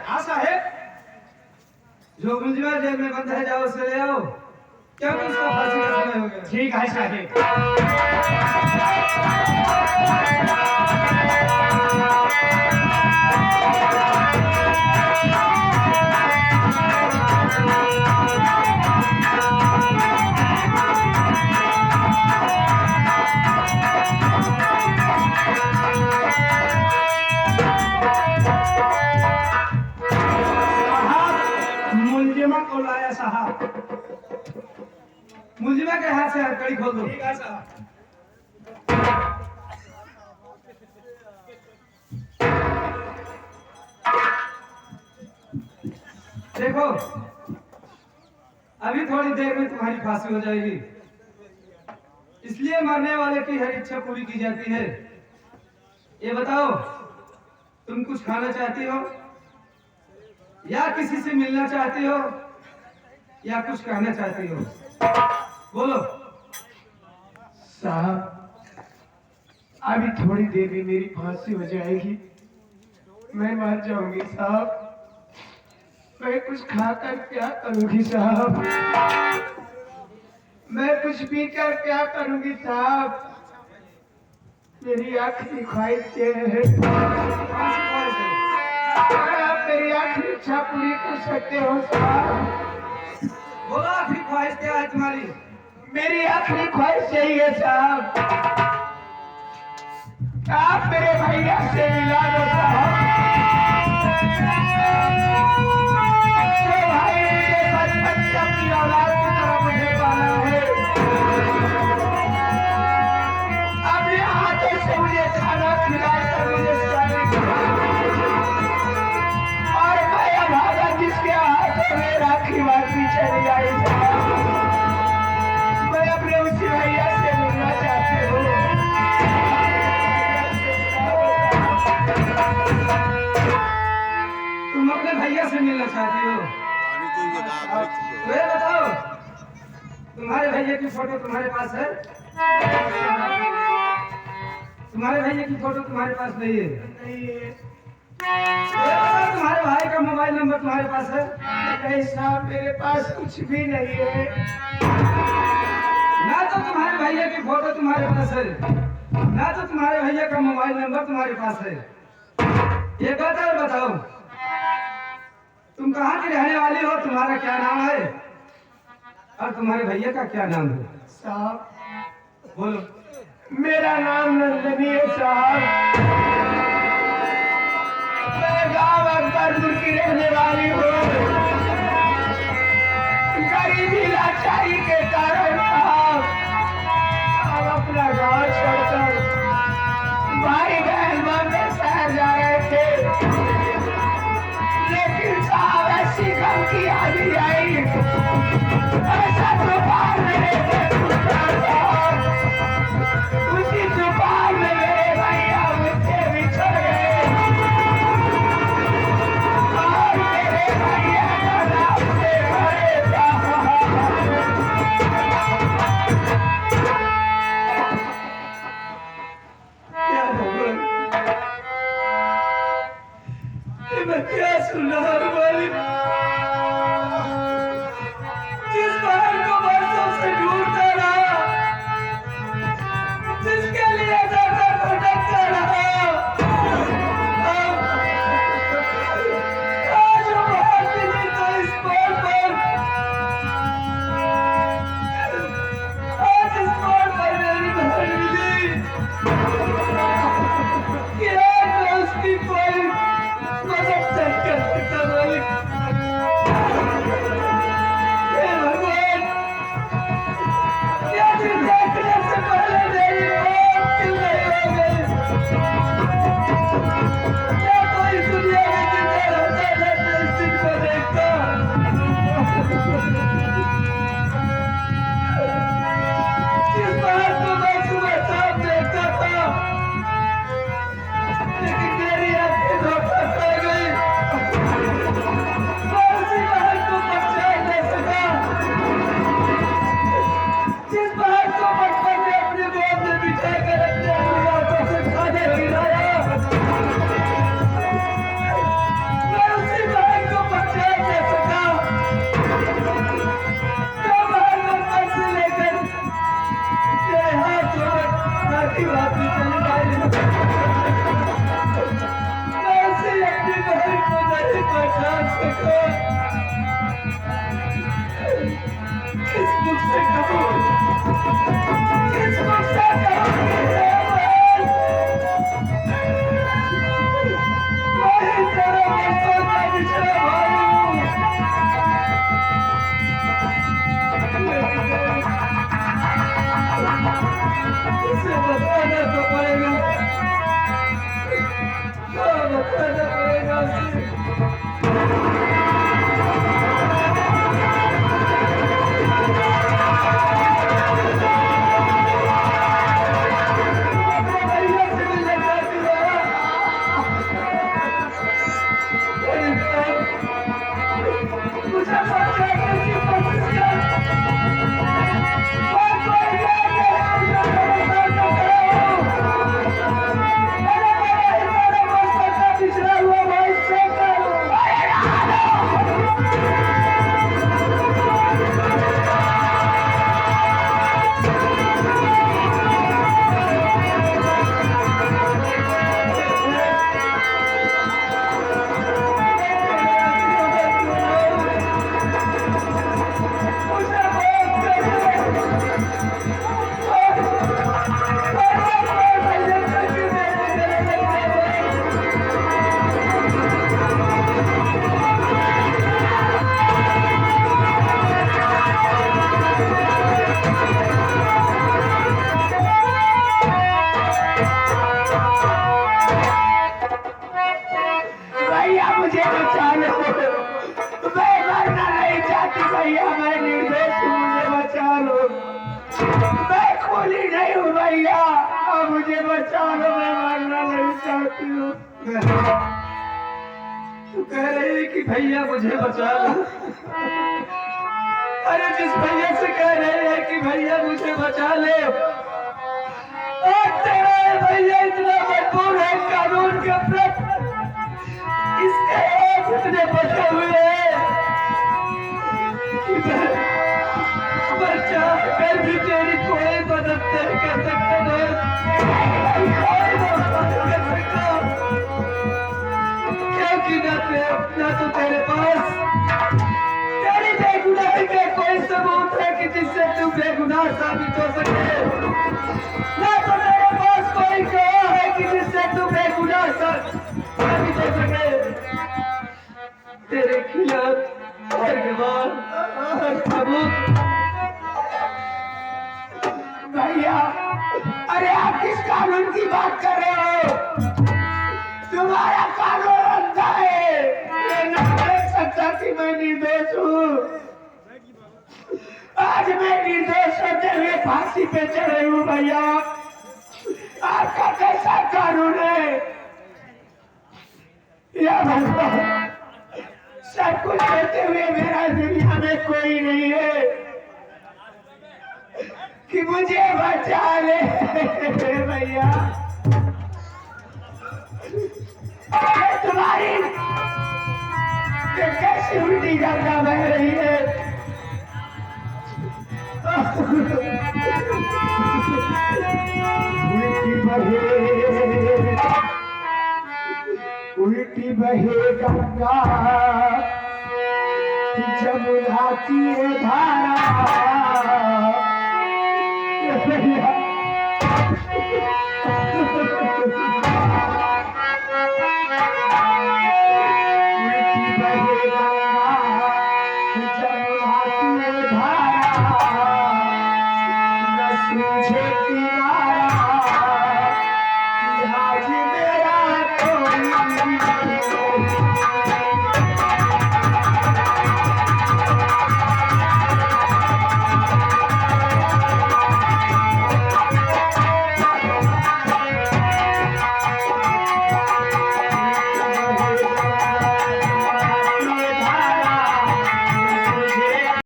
हाँ साहेब, जो मुलजिमा जेल में बंद है जाओ उसे ले आओ, क्योंकि उसको फांसी का समय हो गया। ठीक है साहेब। को लाया साहब। मुलजिमा के हाथ से हथकड़ी खोल दो। ठीक है साहब। देखो, अभी थोड़ी देर में तुम्हारी फांसी हो जाएगी, इसलिए मरने वाले की हर इच्छा पूरी की जाती है। ये बताओ, तुम कुछ खाना चाहती हो या किसी से मिलना चाहती हो या कुछ कहना चाहती हो? बोलो। साहब, अभी थोड़ी देर में मेरी फांसी हो जाएगी, मैं मर जाऊंगी साहब। मैं कुछ खाकर क्या करूंगी साहब? मैं कुछ पीकर क्या करूंगी साहब? मेरी आखिरी ख्वाहिश ये है। आप मेरी आखिरी इच्छा पूरी कर सकते हो साहब? बोलो, आखिरी ख्वाहिश क्या है तुम्हारी? मेरी आखिरी ख्वाहिश यही है साहब, आप मेरे भैया से मिला दो साहब। जो भाई मुझे बचपन से अपनी औलाद की तरह मुझे पाला है, अपने हाथों से मुझे खाना खिलाकर मुझे शादी और मैं अभागा जिसके हाथों में राखी बाजी चली आई साहब, मैं अपने उसी भैया से मिलना चाहती हूँ। तुम अपने भैया से मिलना चाहती हो? तो ये बताओ, तुम्हारे भैया की फोटो तुम्हारे पास है? तुम्हारे भैया की फोटो तुम्हारे पास नहीं है? नहीं है। तो ये बताओ, तुम्हारे भाई का मोबाइल नंबर तुम्हारे पास है? नहीं साहब, मेरे पास कुछ भी नहीं है। ना तो तुम्हारे भैया की फोटो तुम्हारे पास है, ना तो तुम्हारे भैया का मोबाइल नंबर तुम्हारे पास है। ये बात और बताओ, तुम कहाँ की रहने वाली हो? तुम्हारा क्या नाम है और तुम्हारे भैया का क्या नाम है? साहब, बोलो। मेरा नाम नंदनी है साहब, मैं गाँव अकबरपुर की रहने वाली हूँ। गरीबी लाचारी के कारण साहब हम अपना गाँव छोड़कर भाई बहन बॉम्बे शहर जा रहे थे, लेकिन साहब ऐसी गम की आंधी आई, ऐसा तूफान मेरे पे टूटा साहब, उसी तूफान में मेरे भैया मुझसे बिछड़ गए और मेरे भैया का नाम से मरे साहब। क्या भगवान, ये मैं क्या सुन रहा हूँ? मालिक, जिस बहन को बरसों से ढूंढता रहा, जिसके लिए दर-दर भटकता रहा, आज वो बहन मिली तो इस मोड़ पर, आज इस मोड़ पर मेरी बहन मिली कि आज मैं उसकी कोई मदद नहीं कर सकता। मालिक, हे भगवान, ये दिन देखने से पहले मेरी मौत क्यों नहीं हो गई? क्या कोई दुनिया में जिंदा रहता था तो इस दिन को देखता? जिस बात को मैं सुबह शाम देखता था, लेकिन मेरी आंखें धोखा खा गई। देखो किस मुख से कहूँ, किस मुख से कहूँ मैं तेरा बरसों का बिछड़ा भाई हूँ। उसे बताना तो पड़ेगा, हाँ बताना पड़ेगा उसे। भैया मुझे बचा लो, मैं मरना नहीं चाहती भैया, मैं निर्दोष हूँ, मुझे बचा लो, मैं खूनी नहीं हूँ भैया, अब मुझे बचा लो, मैं मरना नहीं चाहती हूँ। तू कह रही है कि भैया मुझे बचा लो, अरे जिस भैया से कह रहे हैं कि भैया मुझे बचा ले, आज तेरा ये भैया इतना मजबूर है कानून के प्रति, इसके हाथ इतने बचे हुए हैं कि मैं चाहकर भी तेरी कोई मदद नहीं कर सकता, कोई मदद कर सकता, क्योंकि ना तो तेरे पास तेरी बेगुनाही का कोई सबूत है कि जिससे तू बेगुनाह साबित हो सके, ना तो तेरे पास कोई गवाह है कि जिससे तू बेगुनाह साबित हो सके। तेरे खिलाफ हर गवाह हर सबूत। भैया अरे आप किस कानून की बात कर रहे हो? तुम्हारा कानून अंधा है, ये नहीं देख सकता कि मैं निर्दोष हूँ। आज मैं निर्दोष होते हुए फांसी पे चढ़े हूँ भैया, आपका कैसा कानून है? या भगवान, सब कुछ देते हुए मेरा दुनिया में कोई नहीं है कि मुझे बचा ले भैया। तुम्हारी कैसी उल्टी गंगा बह रही है? उल्टी बहे गंगा जमुना की धारा, भैया